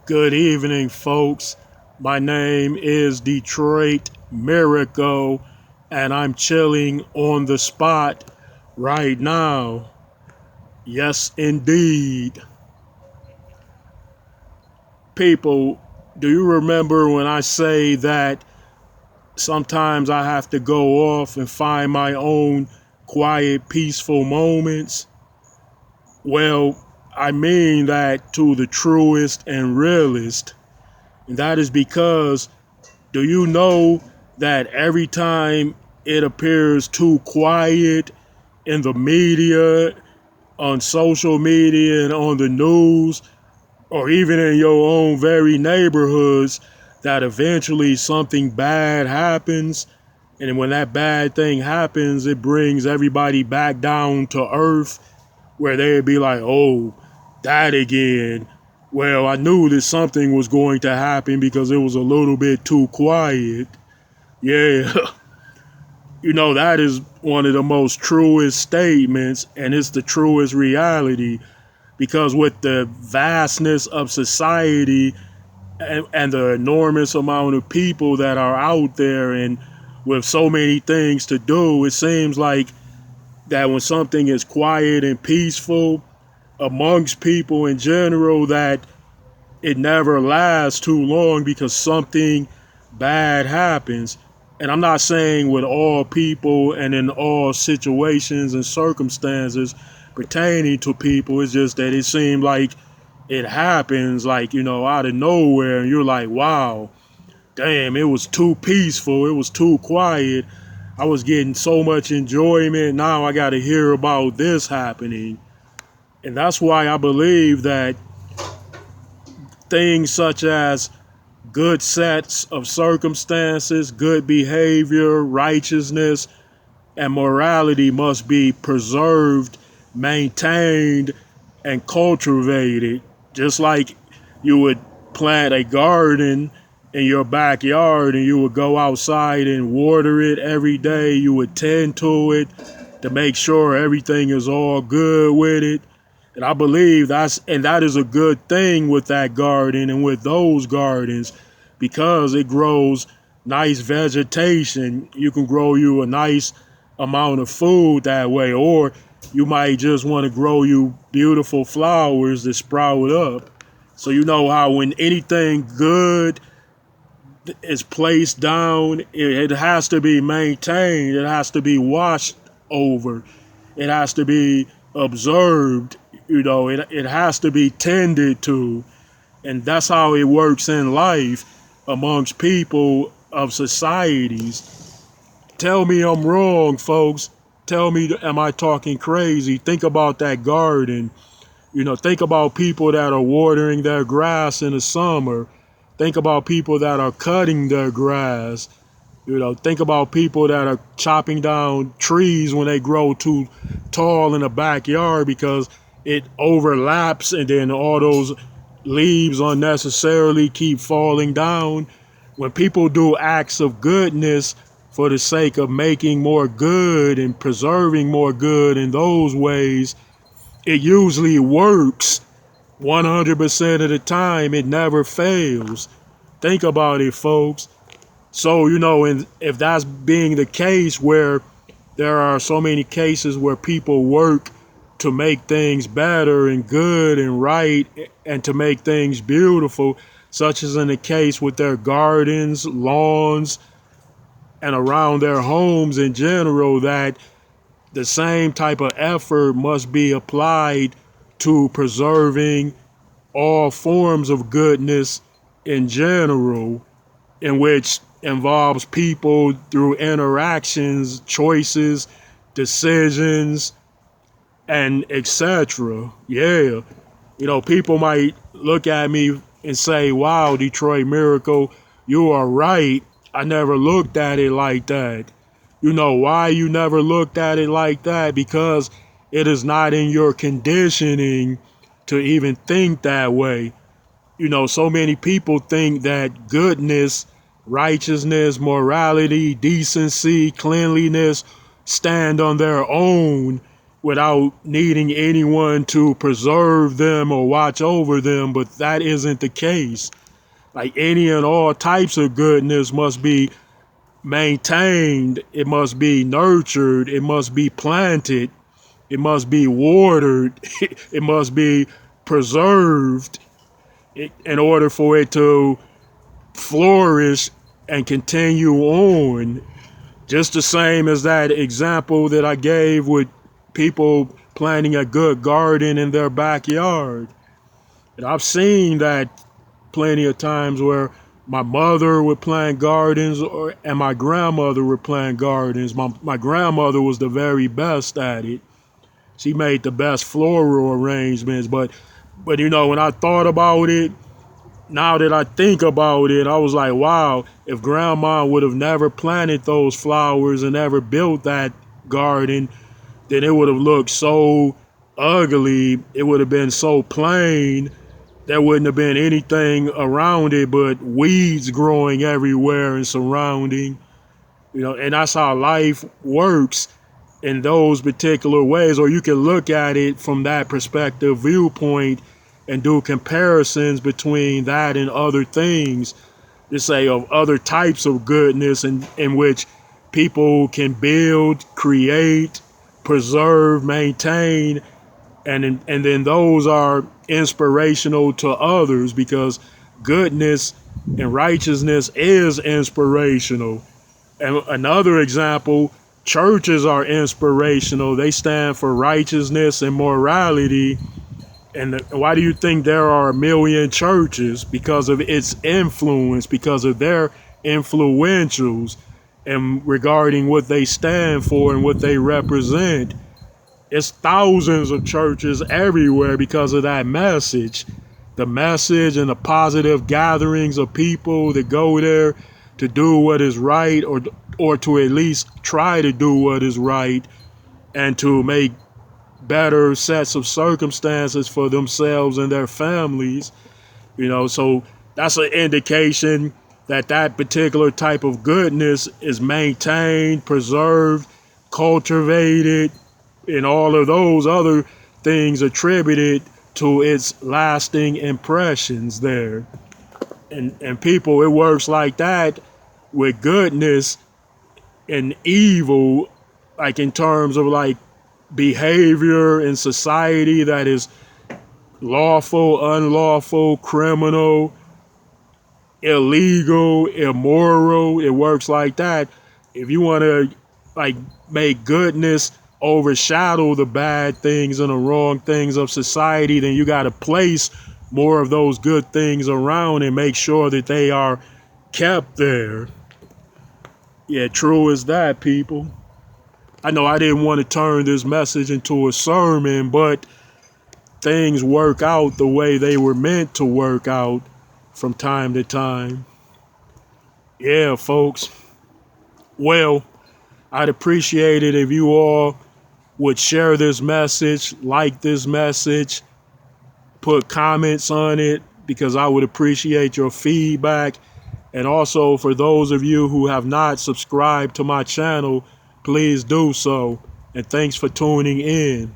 Good evening, folks. My name is Detroit Miracle, and I'm chilling on the spot right now. Yes, indeed. People, do you remember when I say that sometimes I have to go off and find my own quiet, peaceful moments? Well, I mean that to the truest and realest. And that is because, do you know that every time it appears too quiet in the media, on social media, and on the news, or even in your own very neighborhoods, that eventually something bad happens? And when that bad thing happens, it brings everybody back down to earth where they'd be like, oh, that again. Well, I knew that something was going to happen because it was a little bit too quiet. Yeah, that is one of the most truest statements, and it's the truest reality because with the vastness of society and the enormous amount of people that are out there and with so many things to do, it seems like that when something is quiet and peaceful amongst people in general, that it never lasts too long because something bad happens. And I'm not saying with all people and in all situations and circumstances pertaining to people. It's just that it seemed like it happens like, out of nowhere. And you're like, wow, damn, it was too peaceful. It was too quiet. I was getting so much enjoyment. Now I got to hear about this happening. And that's why I believe that things such as good sets of circumstances, good behavior, righteousness, and morality must be preserved, maintained, and cultivated. Just like you would plant a garden in your backyard and you would go outside and water it every day, you would tend to it to make sure everything is all good with it. And I believe that is a good thing with that garden and with those gardens because it grows nice vegetation. You can grow you a nice amount of food that way, or you might just want to grow you beautiful flowers that sprout up. So you know how when anything good is placed down, it has to be maintained, it has to be washed over, it has to be observed, it has to be tended to. And that's how it works in life amongst people of societies. Tell me I'm wrong, folks. Tell me, am I talking crazy? Think about that garden. Think about people that are watering their grass in the summer. Think about people that are cutting their grass. Think about people that are chopping down trees when they grow too tall in the backyard because it overlaps and then all those leaves unnecessarily keep falling down. When people do acts of goodness for the sake of making more good and preserving more good in those ways, it usually works 100% of the time. It never fails. Think about it, folks. So, and if that's being the case where there are so many cases where people work to make things better and good and right and to make things beautiful, such as in the case with their gardens, lawns, and around their homes in general, that the same type of effort must be applied to preserving all forms of goodness in general, in which involves people through interactions, choices, decisions, and etc. Yeah. People might look at me and say, wow, Detroit Miracle, you are right. I never looked at it like that. You know why you never looked at it like that? Because it is not in your conditioning to even think that way. So many people think that goodness, righteousness, morality, decency, cleanliness stand on their own without needing anyone to preserve them or watch over them, but that isn't the case. Like any and all types of goodness must be maintained, it must be nurtured, it must be planted, it must be watered, it must be preserved in order for it to flourish and continue on. Just the same as that example that I gave with people planting a good garden in their backyard. And I've seen that plenty of times where my mother would plant gardens and my grandmother would plant gardens. My grandmother was the very best at it. She made the best floral arrangements. But when I thought about it, now that I think about it, I was like, wow, if grandma would have never planted those flowers and never built that garden, then it would have looked so ugly. It would have been so plain. There wouldn't have been anything around it but weeds growing everywhere and surrounding. And that's how life works in those particular ways. Or you can look at it from that perspective viewpoint and do comparisons between that and other things, to say of other types of goodness in which people can build, create, preserve, maintain, and then those are inspirational to others, because goodness and righteousness is inspirational. And another example, churches are inspirational. They stand for righteousness and morality. And why do you think there are a million churches? Because of its influence, because of their influentials, and regarding what they stand for and what they represent. It's thousands of churches everywhere because of that message. The message and the positive gatherings of people that go there to do what is right, or to at least try to do what is right, and to make better sets of circumstances for themselves and their families. So that's an indication that that particular type of goodness is maintained, preserved, cultivated, and all of those other things attributed to its lasting impressions there. And people, it works like that with goodness and evil, like in terms of like behavior in society that is lawful, unlawful, criminal, illegal, immoral. It works like that. If you want to like make goodness overshadow the bad things and the wrong things of society, then you got to place more of those good things around and make sure that they are kept there. Yeah, true as that, people. I know I didn't want to turn this message into a sermon, but things work out the way they were meant to work out from time to time. Yeah, folks. Well, I'd appreciate it if you all would share this message, like this message, put comments on it, because I would appreciate your feedback. And also, for those of you who have not subscribed to my channel, please do so. And thanks for tuning in.